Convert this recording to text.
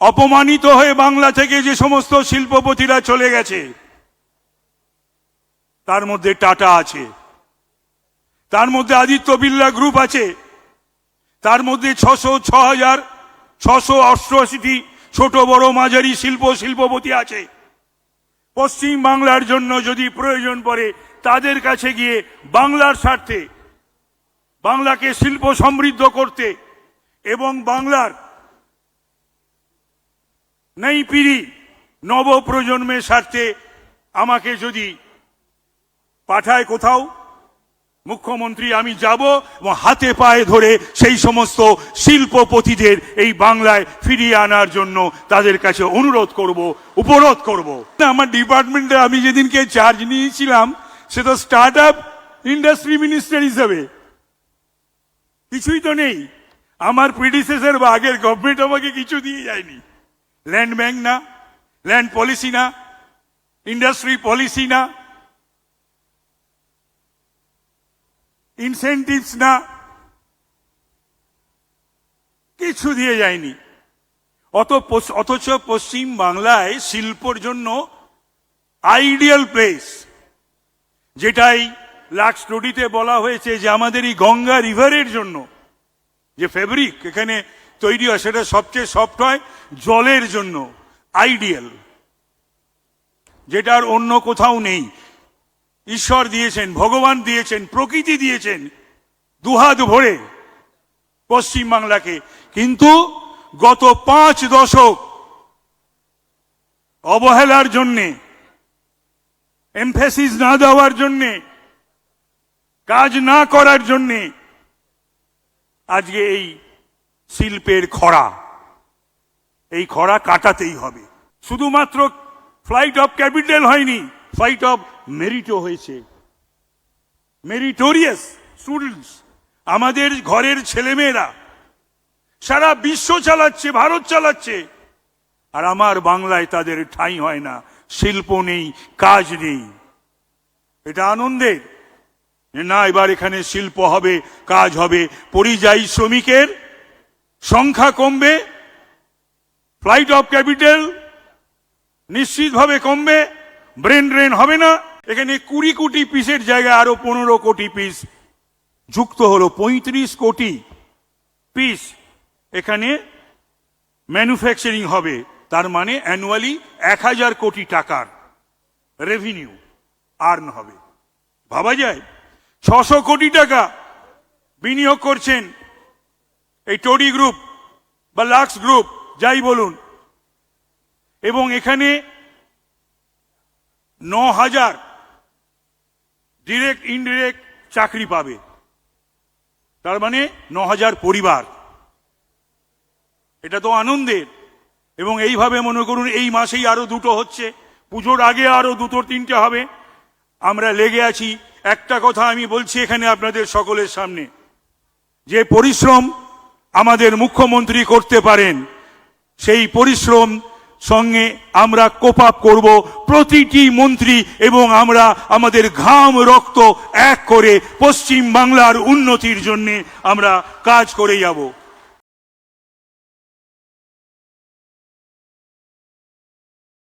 অপমানিত হয়ে বাংলা থেকে যে সমস্ত শিল্পপতিরা চলে গেছে, তার মধ্যে টাটা আছে, তার মধ্যে আদিত্য বিড়লা গ্রুপ আছে, তার মধ্যে 6,688টি ছোট বড় মাঝারি শিল্পপতি আছে। পশ্চিম বাংলার জন্য যদি প্রয়োজন পড়ে তাদের কাছে গিয়ে বাংলার স্বার্থে, বাংলাকে শিল্প সমৃদ্ধ করতে এবং বাংলার নই পিঢ়ি নব প্রজন্মের স্বার্থে আমাকে যদি পাঠায় কোথাও মুখ্যমন্ত্রী, আমি যাব এবং হাতে পায়ে ধরে সেই সমস্ত শিল্পপতিদের এই বাংলায় ফিরিয়ে আনার জন্য তাদের কাছে অনুরোধ করব, উপরোধ করব। আমার ডিপার্টমেন্টে আমি যেদিনকে চার্জ নিয়েছিলাম সে তো স্টার্ট আপ ইন্ডাস্ট্রি মিনিস্টার হিসাবে, কিছুই তো নেই। আমার প্রিডিসেসর বা আগের গভর্নমেন্ট আমাকে কিছু দিয়ে যায়নি। ল্যান্ড ব্যাংক না, ল্যান্ড পলিসি না, ইন্ডাস্ট্রি পলিসি না, ইনসেন্টিভস না, কিছু দিয়ে যায়নি। অথচ পশ্চিম বাংলায় শিল্পর জন্য আইডিয়াল প্লেস, যেটাই লাক্স স্টুডিতে বলা হয়েছে যে আমাদের এই গঙ্গা রিভারের জন্য যে ফেব্রিক এখানে তৈরি হয় সেটা সবচেয়ে সফট হয় জলের জন্য, আইডিয়াল, যেটার অন্য কোথাও নেই। ঈশ্বর দিয়েছেন, ভগবান দিয়েছেন, প্রকৃতি দিয়েছেন দুহাত ভরে পশ্চিম বাংলাকে। কিন্তু গত 5 দশক অবহেলার জন্যে, এমফেসিস না দেওয়ার জন্যে, কাজ না করার জন্যে আজকে এই শিল্পের খরা, এই খরা কাটাতেই হবে। শুধুমাত্র ফ্লাইট অফ ক্যাপিটাল হয়নি, ফ্লাইট অফ মেরিটও হয়েছে। মেরিটোরিয়াস স্টুডেন্টস, আমাদের ঘরের ছেলেমেয়েরা সারা বিশ্ব চালাচ্ছে, ভারত চালাচ্ছে, আর আমার বাংলায় তাদের ঠাঁই হয় না, শিল্প নেই, কাজ নেই। এটা আনন্দের যে না, এবার এখানে শিল্প হবে, কাজ হবে, পরিযায়ী শ্রমিকের সংখ্যা কমবে, ফ্লাইট অফ ক্যাপিটাল নিশ্চিতভাবে কমবে, ব্রেন ড্রেন হবে না। এখানে 20 কোটি পিসের জায়গায় আরো 15 কোটি পিস যুক্ত হলো, 35 কোটি পিস এখানে ম্যানুফ্যাকচারিং হবে। তার মানে অ্যানুয়ালি 1000 কোটি টাকার রেভিনিউ আর্ন হবে। ভাবা যায়, 600 কোটি টাকা বিনিয়োগ করছেন এই টোডি গ্রুপ বা লাক্স গ্রুপ যাই বলুন, এবং এখানে 9000 ডিরেক্ট ইনডিরেক্ট চাকরি পাবে। তার মানে 9000 পরিবার। এটা তো আনন্দের। এবং এইভাবে মনে করুন এই মাসেই আরো 2টো হচ্ছে, পুজোর আগে আরো 2-3টে হবে। আমরা লেগে আছি। একটা কথা আমি বলছি এখানে আপনাদের সকলের সামনে, যে পরিশ্রম আমাদের মুখ্যমন্ত্রী করতে পারেন, সেই পরিশ্রম সঙ্গে আমরা কোপ আপ করব প্রতিটি মন্ত্রী, এবং আমরা আমাদের ঘাম রক্ত এক করে পশ্চিম বাংলার উন্নতির জন্য আমরা কাজ করে যাব।